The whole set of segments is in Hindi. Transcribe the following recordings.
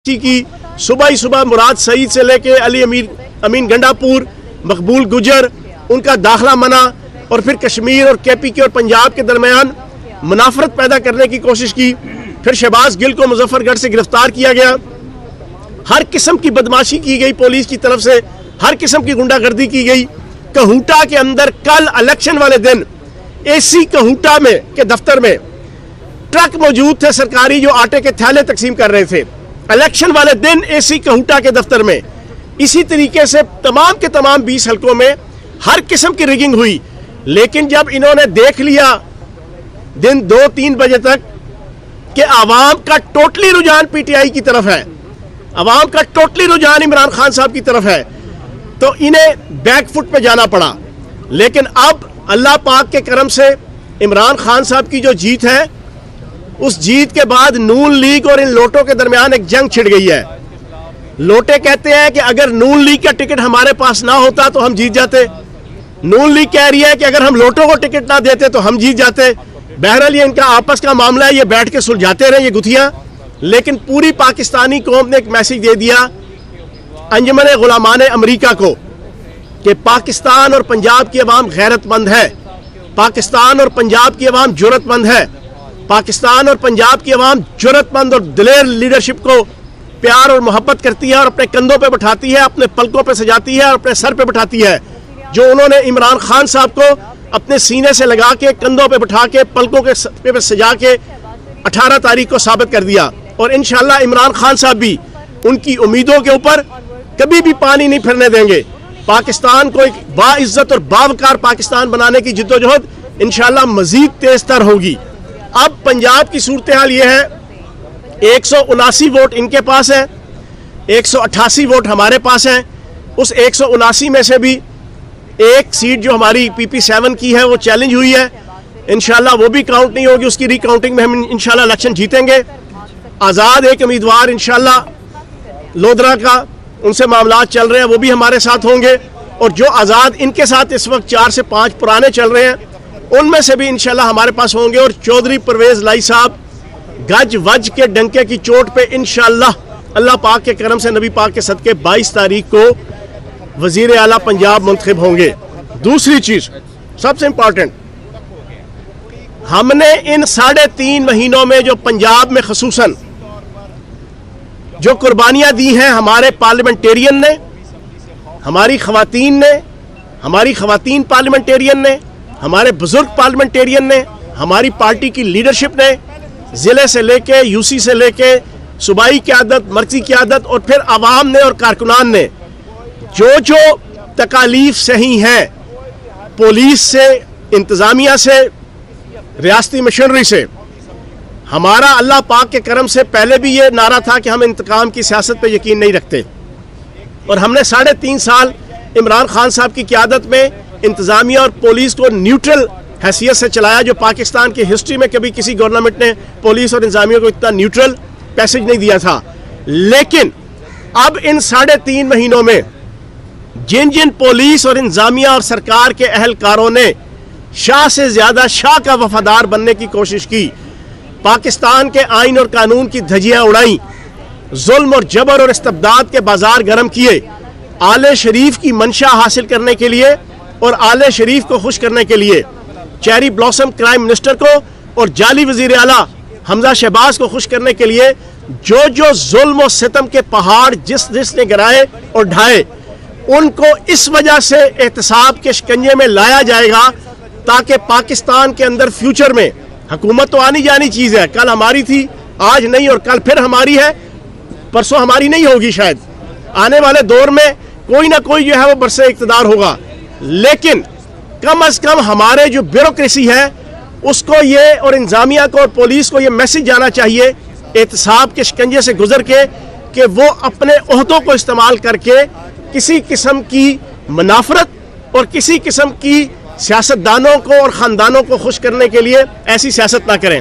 की सुबह ही सुबह मुराद सईद से लेके अली अमीन गंडापुर, मकबूल गुजर, उनका दाखला मना और फिर कश्मीर और केपीके और पंजाब के दरमियान मुनाफरत पैदा करने की कोशिश की। फिर शहबाज गिल को मुजफ्फरगढ़ से गिरफ्तार किया गया। हर किस्म की बदमाशी की गई पुलिस की तरफ से, हर किस्म की गुंडागर्दी की गई। कहूटा के अंदर कल इलेक्शन वाले दिन एसी कहूटा में के दफ्तर में ट्रक मौजूद थे सरकारी जो आटे के थैले तकसीम कर रहे थे। इलेक्शन वाले दिन एसी कहूटा के दफ्तर में इसी तरीके से तमाम के तमाम 20 हलकों में हर किस्म की रिगिंग हुई। लेकिन जब इन्होंने देख लिया दिन 2-3 बजे तक कि आवाम का टोटली रुझान पीटीआई की तरफ है, आवाम का टोटली रुझान इमरान खान साहब की तरफ है, तो इन्हें बैकफुट पे जाना पड़ा। लेकिन अब अल्लाह पाक के करम से इमरान खान साहब की जो जीत है, उस जीत के बाद नून लीग और इन लोटों के दरमियान एक जंग छिड़ गई है। लोटे कहते हैं कि अगर नून लीग का टिकट हमारे पास ना होता तो हम जीत जाते। नून लीग कह रही है कि अगर हम लोटों को टिकट ना देते तो हम जीत जाते। बहरहाल ये इनका आपस का मामला है, ये बैठ के सुलझाते रहे ये गुथियां। लेकिन पूरी पाकिस्तानी कौम ने एक मैसेज दे दिया अंजुमन गुलामान अमरीका को कि पाकिस्तान और पंजाब की अवाम गैरतमंद है, पाकिस्तान और पंजाब की अवाम जुर्रतमंद है, पाकिस्तान और पंजाब की अवाम जुर्रतमंद और दिलेर लीडरशिप को प्यार और मोहब्बत करती है और अपने कंधों पे बैठाती है, अपने पलकों पे सजाती है और अपने सर पे बैठाती है। जो उन्होंने इमरान खान साहब को अपने सीने से लगा के, कंधों पे बैठा के, पलकों के पे सजा के 18 तारीख को साबित कर दिया। और इंशाल्लाह इमरान खान साहब भी उनकी उम्मीदों के ऊपर कभी भी पानी नहीं फिरने देंगे। पाकिस्तान को एक बाइज्जत और बावकार पाकिस्तान बनाने की जिद्दोजहद इंशाल्लाह मजीद तेज तर होगी। अब पंजाब की सूरत हाल ये है, 179 वोट इनके पास है, 188 वोट हमारे पास हैं। उस 179 में से भी एक सीट जो हमारी PP7 की है वो चैलेंज हुई है, इंशाल्लाह वो भी काउंट नहीं होगी। उसकी रिकाउंटिंग में हम इंशाल्लाह इलेक्शन जीतेंगे। आज़ाद एक उम्मीदवार इंशाल्लाह लोधरा का, उनसे मामलात चल रहे हैं, वो भी हमारे साथ होंगे। और जो आज़ाद इनके साथ इस वक्त 4 से 5 पुराने चल रहे हैं, उनमें से भी इंशाल्लाह हमारे पास होंगे। और चौधरी परवेज लाई साहब गज वज के डंके की चोट पे इंशाल्लाह अल्लाह पाक के करम से, नबी पाक के सदके 22 तारीख को वजीर आला पंजाब मुंतखब होंगे। दूसरी चीज सबसे इंपॉर्टेंट, हमने इन 3.5 महीनों में जो पंजाब में खसूसन जो कुर्बानियां दी हैं हमारे पार्लियामेंटेरियन ने, हमारी खवातीन ने, हमारी खवातीन पार्लियामेंटेरियन ने, हमारे बुजुर्ग पार्लियामेंटेरियन ने, हमारी पार्टी की लीडरशिप ने, जिले से लेके यूसी से लेके सूबाई क़यादत, मरकजी क़यादत और फिर आवाम ने और कारकुनान ने जो जो तकालीफ सही हैं, पुलिस से, इंतज़ामिया से, रियासती मशीनरी से, हमारा अल्लाह पाक के करम से पहले भी ये नारा था कि हम इंतकाम की सियासत पे यकीन नहीं रखते। और हमने 3.5 साल इमरान खान साहब की क़यादत में इंतज़ामिया और पुलिस को न्यूट्रल हैसियत से चलाया, जो पाकिस्तान की हिस्ट्री में कभी किसी गवर्नमेंट ने पुलिस और इंतज़ामिया को इतना न्यूट्रल पैसेज नहीं दिया था। लेकिन अब इन 3.5 महीनों में जिन जिन पुलिस और इंतज़ामिया और सरकार के अहलकारों ने शाह से ज्यादा शाह का वफादार बनने की कोशिश की, पाकिस्तान के आइन और कानून की धज्जियां उड़ाई, जुल्म और जबर और इस्तबदाद के बाजार गर्म किए, आले शरीफ की मंशा हासिल करने के लिए और आले शरीफ को खुश करने के लिए, चेरी ब्लॉसम क्राइम मिनिस्टर को और जाली वजीर आला हमजा शहबाज को खुश करने के लिए जो जो जुल्म और सितम के पहाड़ जिसने गिराए और ढाए, उनको इस वजह से एहतसाब के शिकंजे में लाया जाएगा ताकि पाकिस्तान के अंदर फ्यूचर में हुकूमत तो आनी जानी चीज है, कल हमारी थी, आज नहीं, और कल फिर हमारी है, परसों हमारी नहीं होगी, शायद आने वाले दौर में कोई ना कोई जो है वो बरसे इक़्तिदार होगा। लेकिन कम अज कम हमारे जो ब्यूरोक्रेसी है उसको ये, और इंतजामिया को और पुलिस को ये मैसेज जाना चाहिए एहतसाब के शिकंजे से गुजर के, कि वो अपने ओहदों को इस्तेमाल करके किसी किस्म की मुनाफरत और किसी किस्म की सियासतदानों को और ख़ानदानों को खुश करने के लिए ऐसी सियासत ना करें।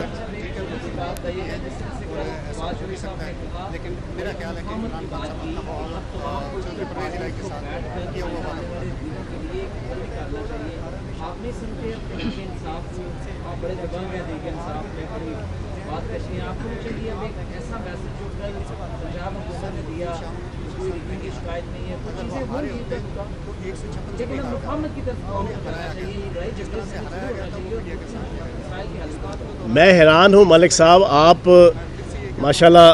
बात करिए, आपको चाहिए अब एक ऐसा मैसेज जो पंजाब शिकायत नहीं है, कुछ चीजें होंगी लेकिन अब मुफाहमत की तरफ करना चाहिए, लड़ाई झगड़े से होना चाहिए और मसाइल की हल। मैं हैरान हूँ मलिक साहब, आप माशाल्लाह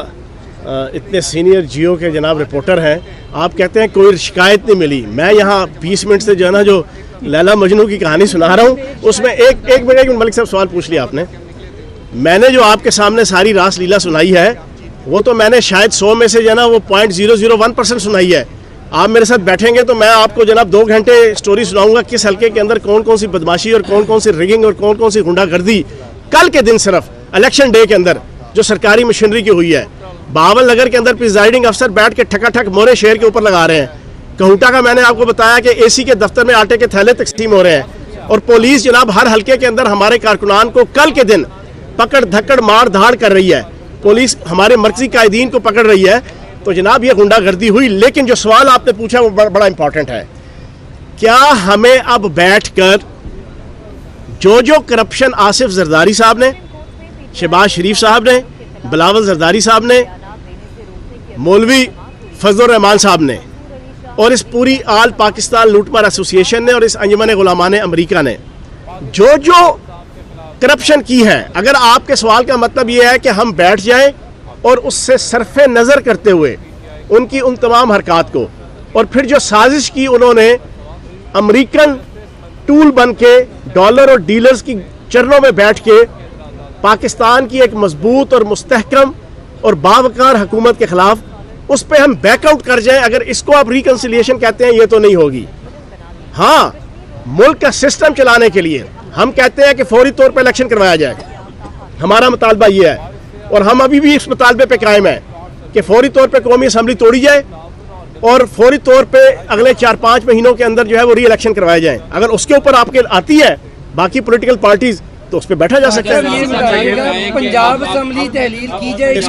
इतने सीनियर जियो के जनाब रिपोर्टर हैं, आप कहते हैं कोई शिकायत नहीं मिली। मैं यहाँ 20 मिनट से जो है ना जो लैला मजनू की कहानी सुना रहा हूँ, उसमें एक मिनट मलिक साहब सवाल पूछ लिया आपने। मैंने जो आपके सामने सारी रास लीला सुनाई है वो तो मैंने शायद 100 में से जो है ना वो 0.001% सुनाई है। आप मेरे साथ बैठेंगे तो मैं आपको जनाब 2 घंटे स्टोरी सुनाऊंगा किस हल्के के अंदर कौन कौन सी बदमाशी और कौन कौन सी रिगिंग और कौन कौन सी गुंडागर्दी कल के दिन सिर्फ इलेक्शन डे के अंदर जो सरकारी मशीनरी की हुई है। बावल नगर के अंदर प्रिजाइडिंग अफसर बैठ के ठकाठक मोरे शेर के ऊपर लगा रहे हैं। कहूटा का मैंने आपको बताया कि एसी के दफ्तर में आटे के थैले तकसीम हो रहे हैं और पुलिस जनाब हर हल्के के अंदर हमारे कारकुनान को कल के दिन पकड़ धक्कड़ मार धाड़ कर रही है। पुलिस हमारे मर्कजी कायदीन को पकड़ रही है। तो जनाब ये गुंडागर्दी हुई। लेकिन जो सवाल आपने पूछा वो बड़ा इंपॉर्टेंट है, क्या हमें अब बैठकर जो करप्शन आसिफ जरदारी साहब ने, शहबाज शरीफ साहब ने, बिलावल जरदारी साहब ने, मौलवी फजलुर रहमान साहब ने और इस पूरी आल पाकिस्तान लूटमार एसोसिएशन ने और इस अंजुमन गुलामान अमेरिका ने जो करप्शन की है, अगर आपके सवाल का मतलब ये है कि हम बैठ जाएं और उससे सरफे नज़र करते हुए उनकी उन तमाम हरकत को और फिर जो साजिश की उन्होंने अमेरिकन टूल बन के डॉलर और डीलर्स की चरणों में बैठ के पाकिस्तान की एक मजबूत और मुस्तहकम और बावकार हुकूमत के खिलाफ उस पर हम बैकआउट कर जाएं, अगर इसको आप रिकंसिलिएशन कहते हैं, ये तो नहीं होगी। हाँ, मुल्क का सिस्टम चलाने के लिए हम कहते हैं कि फौरी तौर पर इलेक्शन करवाया जाए, हमारा मुतालबा ये है और हम अभी भी इस मुतालबे पे कायम है कि फौरी तौर पे कौमी असम्बली तोड़ी जाए और फौरी तौर पे अगले 4-5 महीनों के अंदर जो है वो री इलेक्शन करवाए जाए। अगर उसके ऊपर आपके आती है बाकी पॉलिटिकल पार्टीज तो उस पर बैठा जा सकता है। पंजाब असम्बली तहलील की जाएगी।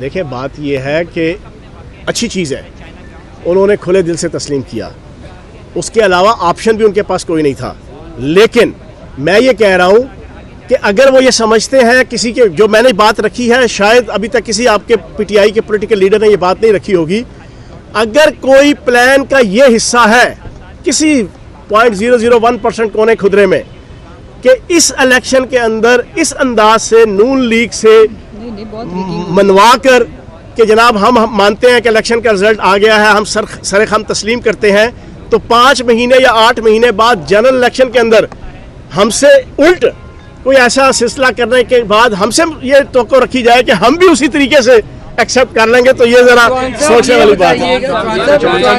देखिए, बात यह है कि अच्छी चीज़ है, उन्होंने खुले दिल से तस्लीम किया, उसके अलावा ऑप्शन भी उनके पास कोई नहीं था। लेकिन मैं ये कह रहा हूँ कि अगर वो ये समझते हैं किसी के, जो मैंने बात रखी है, शायद अभी तक किसी आपके पीटीआई के पॉलिटिकल लीडर ने ये बात नहीं रखी होगी, अगर कोई प्लान का ये हिस्सा है किसी 0.001% कोने खुदरे में कि इस इलेक्शन के अंदर इस अंदाज से नून लीग से मनवा कर कि जनाब हम मानते हैं कि इलेक्शन का रिजल्ट आ गया है, हम सरेखम तस्लीम करते हैं, तो 5 महीने या 8 महीने बाद जनरल इलेक्शन के अंदर हमसे उल्ट कोई ऐसा सिलसिला करने के बाद हमसे ये तवक्को रखी जाए कि हम भी उसी तरीके से एक्सेप्ट कर लेंगे, तो ये जरा सोचने वाली बात है।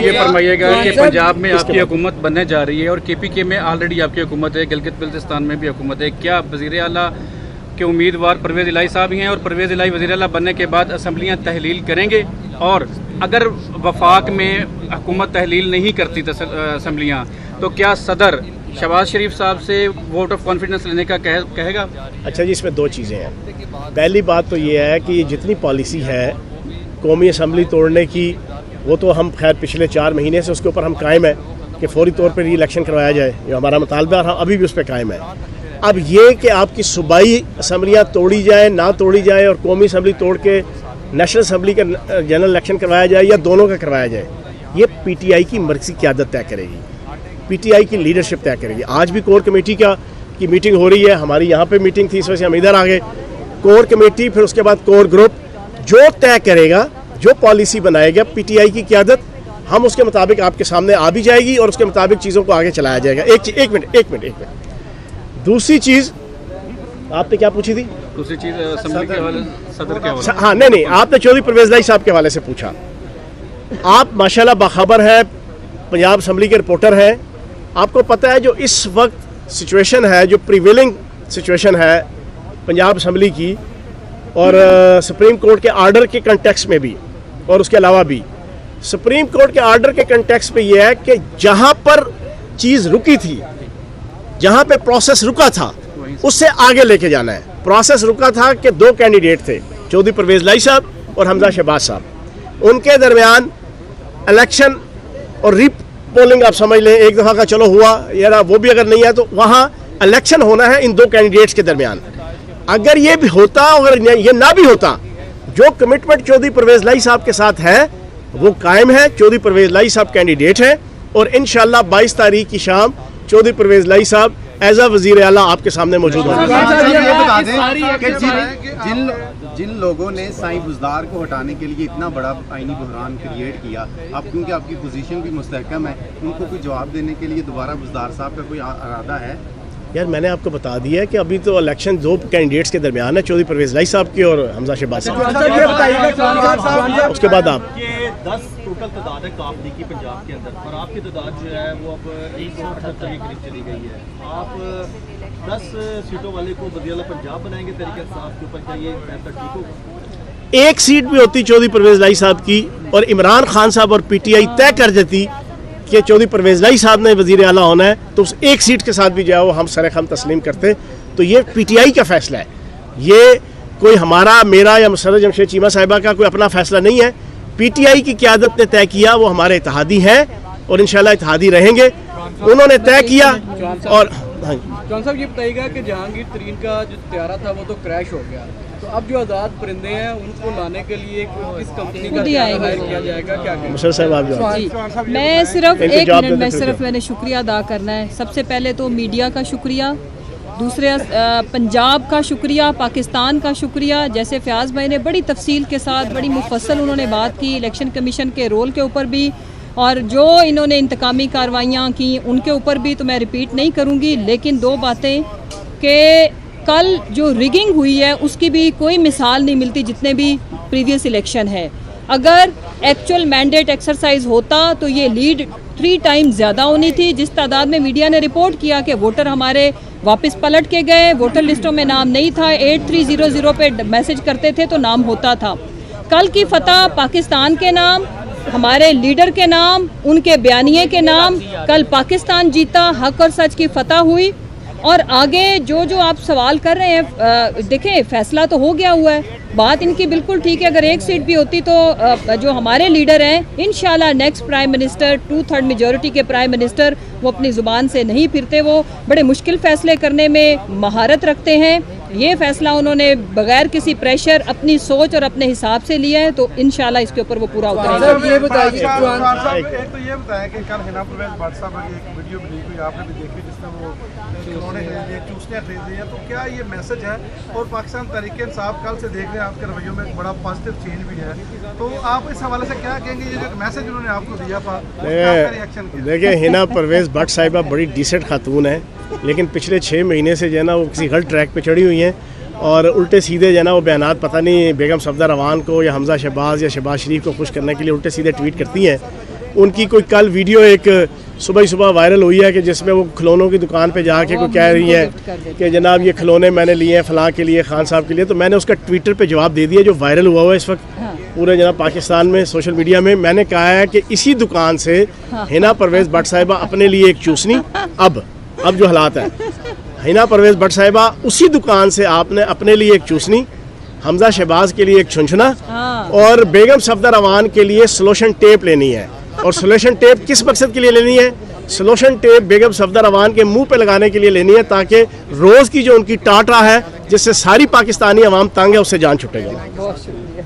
ये फरमाइएगा कि पंजाब में आपकी हुकूमत बनने जा रही है और केपीके में ऑलरेडी आपकी हुकूमत है, गिलगित बल्तिस्तान में भी हुकूमत है, क्या वज़ीर आला के उम्मीदवार परवेज़ इलाही साहब ही हैं और परवेज़ इलाही वज़ीर आला बनने के बाद असम्बलियाँ तहलील करेंगे? और अगर वफाक में हुकूमत तहलील नहीं करती असम्बलियाँ तो क्या सदर शहबाज शरीफ साहब से वोट ऑफ कॉन्फिडेंस लेने का कहेगा? अच्छा जी, इसमें 2 चीज़ें हैं। पहली बात तो ये है कि ये जितनी पॉलिसी है कौमी असम्बली तोड़ने की, वो तो हम खैर पिछले 4 महीने से उसके ऊपर हम कायम है कि फौरी तौर पर री इलेक्शन करवाया जाए, ये हमारा मुतालबा है, अभी भी उस पर कायम है। अब ये कि आपकी सूबाई असम्बलियाँ तोड़ी जाए ना तोड़ी जाए और कौमी असम्बली तोड़ के नेशनल असम्बली का जनरल इलेक्शन करवाया जाए या दोनों का करवाया जाए, ये पीटीआई की मर्कज़ी क़यादत तय करेगी, पीटीआई की लीडरशिप तय करेगी। आज भी कोर कमेटी की मीटिंग हो रही है, हमारी यहाँ पे मीटिंग थी, इस वजह से हम इधर आ गए। कोर कमेटी, फिर उसके बाद कोर ग्रुप जो तय करेगा, जो पॉलिसी बनाएगा पीटीआई की क़यादत, हम उसके मुताबिक आपके सामने आ भी जाएगी और उसके मुताबिक चीज़ों को आगे चलाया जाएगा। एक मिनट। दूसरी चीज़ आपने क्या पूछी थी? दूसरी चीज़ असम्बली के हवाले, सदर के हवाले। हाँ, नहीं, आपने चौधरी परवेज़ इलाही साहब के हवाले से पूछा। आप माशाल्लाह बाखबर है, पंजाब असम्बली के रिपोर्टर हैं, आपको पता है जो इस वक्त सिचुएशन है, जो प्रिवेलिंग सिचुएशन है पंजाब असम्बली की और सुप्रीम कोर्ट के आर्डर के कंटेक्स्ट में भी और उसके अलावा भी, सुप्रीम कोर्ट के आर्डर के कंटेक्स्ट पे ये है कि जहाँ पर चीज़ रुकी थी, जहाँ पे प्रोसेस रुका था, उससे आगे लेके जाना है। प्रोसेस रुका था कि 2 कैंडिडेट थे, चौधरी परवेज़ इलाही साहब और हमजा शहबाज साहब, उनके दरमियान इलेक्शन और पोलिंग आप समझ लें, एक दफ़ा का चलो हुआ यार, वो भी अगर नहीं है तो वहाँ इलेक्शन होना है इन दो कैंडिडेट्स के दरमियान। अगर ये भी होता और ये ना भी होता, जो कमिटमेंट चौधरी परवेज लाई साहब के साथ है वो कायम है। चौधरी परवेज लाई साहब कैंडिडेट हैं और इंशाल्लाह 22 तारीख की शाम चौधरी परवेज लाई साहब एज अ वजीर आला आपके सामने मौजूद होंगे। ये बता दें कि जिन लोगों ने साईं बुज़दार को हटाने के लिए इतना बड़ा आईनी बहरान क्रिएट किया, अब क्योंकि आपकी पोजीशन भी मुस्तहकम है, उनको कोई जवाब देने के लिए दोबारा बुज़दार साहब का कोई इरादा है? यार मैंने आपको बता दिया है कि अभी तो इलेक्शन दो कैंडिडेट्स के दरमियान है, चौधरी परवेज लाई साहब की और हमजा शहबाज साहब। उसके बाद आप 10 टोटल तादाद है काफ लीग की पंजाब के अंदर, और आपकी तादाद जो है वो अब 178 के करीब चली गई है। आप 10 सीटों वाले को वज़ीर आला पंजाब बनाएंगे तरीके इंसाफ के ऊपर, क्या ये फैसला ठीक होगा? एक सीट भी होती चौधरी परवेज लाई साहब की और इमरान खान साहब और PTI तय कर देती कि चौधरी परवेज लाई साहब ने वजीर आला होना है, तो उस एक सीट के साथ भी जाओ हम सरेखम तस्लीम करते। तो ये PTI का फैसला है, ये कोई हमारा मेरा या मुसर्रत जमशेद चीमा साहिबा का कोई अपना फैसला नहीं है। PTI की क़यादत ने तय किया, वो हमारे इत्तेहादी हैं और इंशाल्लाह इत्तेहादी रहेंगे। उन्होंने तय किया। और जॉन साहब ये बताइएगा कि जहांगीर तरीन का जो तैयारा था वो तो क्रैश हो गया, तो अब जो आज़ाद परिंदे हैं उनको लाने के लिए किस कंपनी का हायर किया जाएगा, क्या कहेंगे? मुसर्रत साहब आप जाओ। जी, मैं सिर्फ एक मिनट में सिर्फ मैंने शुक्रिया अदा करना है। सबसे पहले तो मीडिया का शुक्रिया, दूसरे पंजाब का शुक्रिया, पाकिस्तान का शुक्रिया। जैसे फयाज भाई ने बड़ी तफसील के साथ बड़ी मुफस्सल उन्होंने बात की इलेक्शन कमीशन के रोल के ऊपर भी, और जो इन्होंने इंतकामी कार्रवाइयाँ की उनके ऊपर भी, तो मैं रिपीट नहीं करूँगी। लेकिन दो बातें कि कल जो रिगिंग हुई है उसकी भी कोई मिसाल नहीं मिलती जितने भी प्रीवियस इलेक्शन है। अगर एक्चुअल मैंडेट एक्सरसाइज होता तो ये लीड 3 टाइम ज़्यादा होनी थी। जिस तादाद में मीडिया ने रिपोर्ट किया कि वोटर हमारे वापस पलट के गए, वोटर लिस्टों में नाम नहीं था, 8300 पे मैसेज करते थे तो नाम होता था। कल की फतह पाकिस्तान के नाम, हमारे लीडर के नाम, उनके बयानिए के नाम, कल पाकिस्तान जीता, हक और सच की फतह हुई। और आगे जो जो आप सवाल कर रहे हैं, देखें फैसला तो हो गया हुआ है, बात इनकी बिल्कुल ठीक है। अगर एक सीट भी होती तो जो हमारे लीडर हैं इंशाल्लाह नेक्स्ट प्राइम मिनिस्टर, 2/3 मेजॉरिटी के प्राइम मिनिस्टर, वो अपनी ज़ुबान से नहीं फिरते, वो बड़े मुश्किल फ़ैसले करने में महारत रखते हैं। ये फ़ैसला उन्होंने बगैर किसी प्रेशर अपनी सोच और अपने हिसाब से लिया है, तो इंशाल्लाह इसके ऊपर वो पूरा उतरेंगे। ये बताइए एक तो ये बताया कि कल हिना परवेज भट्ट साहब की एक वीडियो बनी हुई आपने भी देखी जिसमें वो खिलौने खरीदे, चूसनियाँ खरीदी हैं, तो क्या ये मैसेज है? और पाकिस्तान तहरीक इंसाफ कल से देख रहे हैं आपके रवैयों में एक बड़ा पॉजिटिव चेंज भी है, तो आप इस हवाले से क्या कहेंगे? ये जो मैसेज उन्होंने आपको दिया था, रिएक्शन किया? देखिए हिना परवेज भट्ट साहिबा बड़ी डिसेंट खातून है, लेकिन पिछले 6 महीने से जो है ना वो किसी गलत ट्रैक पे चढ़ी हुई हैं और उल्टे सीधे जो है ना वो बयानात पता नहीं बेगम सफदर रवान को या हमजा शहबाज या शहबाज शरीफ को खुश करने के लिए उल्टे सीधे ट्वीट करती हैं। उनकी कोई कल वीडियो एक सुबह ही सुबह वायरल हुई है कि जिसमें वो खिलौनों की दुकान पे जाके कोई कह रही है कि जनाब ये खिलौने मैंने लिए हैं फ़लाँ के लिए, खान साहब के लिए। तो मैंने उसका ट्विटर पे जवाब दे दिया जो वायरल हुआ हुआ है इस वक्त पूरे जनाब पाकिस्तान में सोशल मीडिया में। मैंने कहा है कि इसी दुकान से हिना परवेज भट्ट साहिबा अपने लिए एक चूसनी, अब जो हालात है, हिना परवेज भट्ट साहिबा उसी दुकान से आपने अपने लिए एक चूसनी, हमजा शहबाज के लिए एक छुंछना और बेगम सफदर रवान के लिए सोल्यूशन टेप लेनी है। और सोल्यूशन टेप किस मकसद के लिए लेनी है? सोल्यूशन टेप बेगम सफदर रवान के मुंह पे लगाने के लिए लेनी है ताकि रोज़ की जो उनकी टाटा है जिससे सारी पाकिस्तानी अवाम तंग है उससे जान छुटेगा। बहुत शुक्रिया।